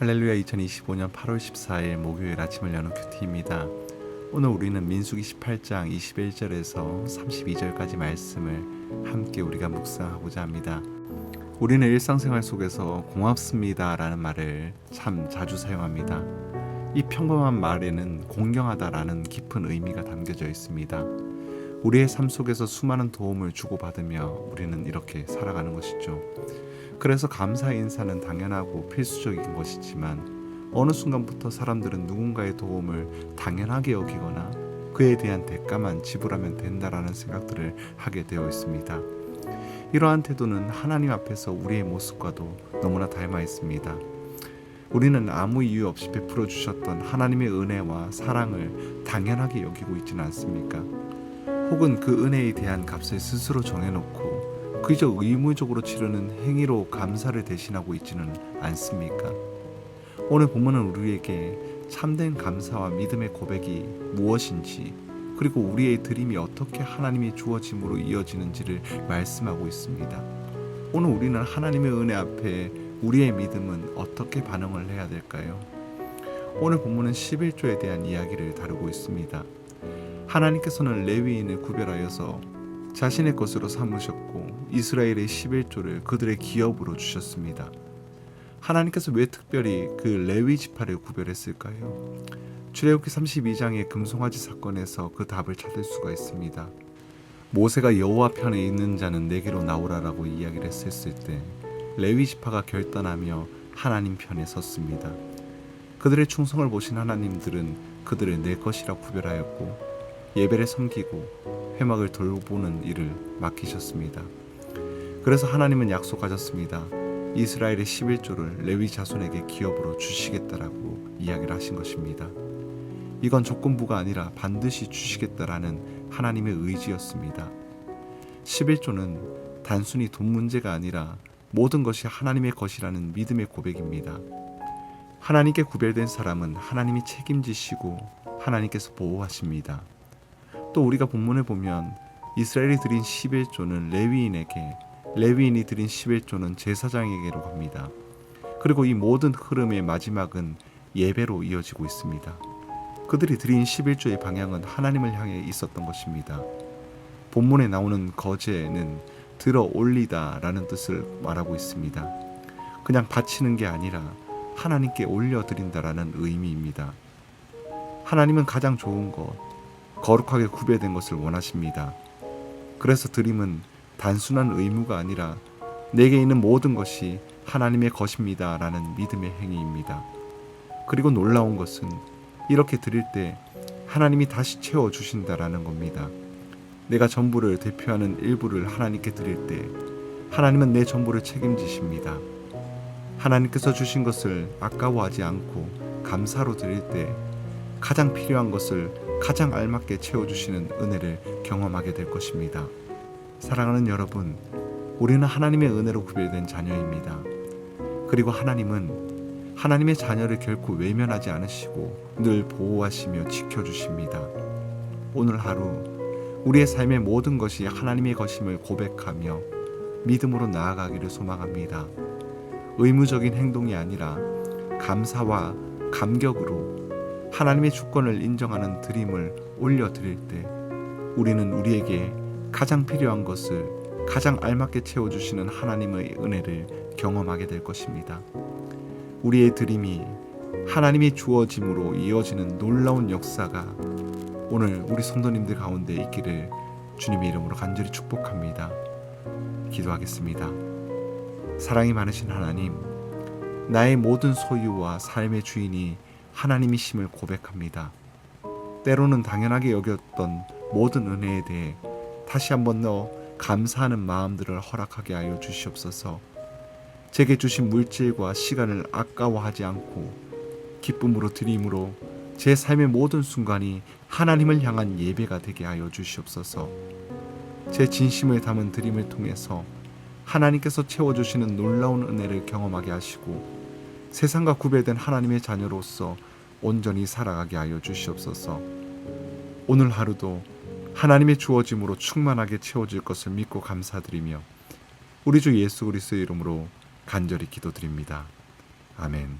할렐루야. 2025년 8월 14일 목요일 아침을 여는 큐티입니다. 오늘 우리는 민수기 18장 21절에서 32절까지 말씀을 함께 우리가 묵상하고자 합니다. 우리는 일상생활 속에서 고맙습니다 라는 말을 참 자주 사용합니다. 이 평범한 말에는 공경하다라는 깊은 의미가 담겨져 있습니다. 우리의 삶 속에서 수많은 도움을 주고받으며 우리는 이렇게 살아가는 것이죠. 그래서 감사 인사는 당연하고 필수적인 것이지만 어느 순간부터 사람들은 누군가의 도움을 당연하게 여기거나 그에 대한 대가만 지불하면 된다라는 생각들을 하게 되어 있습니다. 이러한 태도는 하나님 앞에서 우리의 모습과도 너무나 닮아 있습니다. 우리는 아무 이유 없이 베풀어 주셨던 하나님의 은혜와 사랑을 당연하게 여기고 있지는 않습니까? 혹은 그 은혜에 대한 값을 스스로 정해놓고 그저 의무적으로 치르는 행위로 감사를 대신하고 있지는 않습니까? 오늘 본문은 우리에게 참된 감사와 믿음의 고백이 무엇인지, 그리고 우리의 드림이 어떻게 하나님이 주어짐으로 이어지는지를 말씀하고 있습니다. 오늘 우리는 하나님의 은혜 앞에 우리의 믿음은 어떻게 반응을 해야 될까요? 오늘 본문은 11조에 대한 이야기를 다루고 있습니다. 하나님께서는 레위인을 구별하여서 자신의 것으로 삼으셨고 이스라엘의 11조를 그들의 기업으로 주셨습니다. 하나님께서 왜 특별히 그 레위 지파를 구별했을까요? 출애굽기 32장의 금송아지 사건에서 그 답을 찾을 수가 있습니다. 모세가 여호와 편에 있는 자는 내게로 나오라라고 이야기를 했을 때 레위 지파가 결단하며 하나님 편에 섰습니다. 그들의 충성을 보신 하나님들은 그들을 내 것이라 구별하였고 예배를 섬기고 회막을 돌보는 일을 맡기셨습니다. 그래서 하나님은 약속하셨습니다. 이스라엘의 11조를 레위 자손에게 기업으로 주시겠다라고 이야기를 하신 것입니다. 이건 조건부가 아니라 반드시 주시겠다라는 하나님의 의지였습니다. 11조는 단순히 돈 문제가 아니라 모든 것이 하나님의 것이라는 믿음의 고백입니다. 하나님께 구별된 사람은 하나님이 책임지시고 하나님께서 보호하십니다. 또 우리가 본문을 보면 이스라엘이 드린 11조는 레위인에게, 레위인이 드린 11조는 제사장에게로 갑니다. 그리고 이 모든 흐름의 마지막은 예배로 이어지고 있습니다. 그들이 드린 11조의 방향은 하나님을 향해 있었던 것입니다. 본문에 나오는 거제는 들어 올리다 라는 뜻을 말하고 있습니다. 그냥 바치는 게 아니라 하나님께 올려드린다라는 의미입니다. 하나님은 가장 좋은 것, 거룩하게 구별된 것을 원하십니다. 그래서 드림은 단순한 의무가 아니라 내게 있는 모든 것이 하나님의 것입니다 라는 믿음의 행위입니다. 그리고 놀라운 것은 이렇게 드릴 때 하나님이 다시 채워주신다라는 겁니다. 내가 전부를 대표하는 일부를 하나님께 드릴 때 하나님은 내 전부를 책임지십니다. 하나님께서 주신 것을 아까워하지 않고 감사로 드릴 때 가장 필요한 것을 가장 알맞게 채워주시는 은혜를 경험하게 될 것입니다. 사랑하는 여러분, 우리는 하나님의 은혜로 구별된 자녀입니다. 그리고 하나님은 하나님의 자녀를 결코 외면하지 않으시고 늘 보호하시며 지켜주십니다. 오늘 하루 우리의 삶의 모든 것이 하나님의 것임을 고백하며 믿음으로 나아가기를 소망합니다. 의무적인 행동이 아니라 감사와 감격으로 하나님의 주권을 인정하는 드림을 올려드릴 때 우리는 우리에게 가장 필요한 것을 가장 알맞게 채워주시는 하나님의 은혜를 경험하게 될 것입니다. 우리의 드림이 하나님이 주어짐으로 이어지는 놀라운 역사가 오늘 우리 성도님들 가운데 있기를 주님의 이름으로 간절히 축복합니다. 기도하겠습니다. 사랑이 많으신 하나님, 나의 모든 소유와 삶의 주인이 하나님이심을 고백합니다. 때로는 당연하게 여겼던 모든 은혜에 대해 다시 한번 더 감사하는 마음들을 허락하게 하여 주시옵소서. 제게 주신 물질과 시간을 아까워하지 않고 기쁨으로 드림으로 제 삶의 모든 순간이 하나님을 향한 예배가 되게 하여 주시옵소서. 제 진심을 담은 드림을 통해서 하나님께서 채워주시는 놀라운 은혜를 경험하게 하시고 세상과 구별된 하나님의 자녀로서 온전히 살아가게 하여 주시옵소서. 오늘 하루도 하나님의 주어짐으로 충만하게 채워질 것을 믿고 감사드리며 우리 주 예수 그리스도의 이름으로 간절히 기도드립니다. 아멘.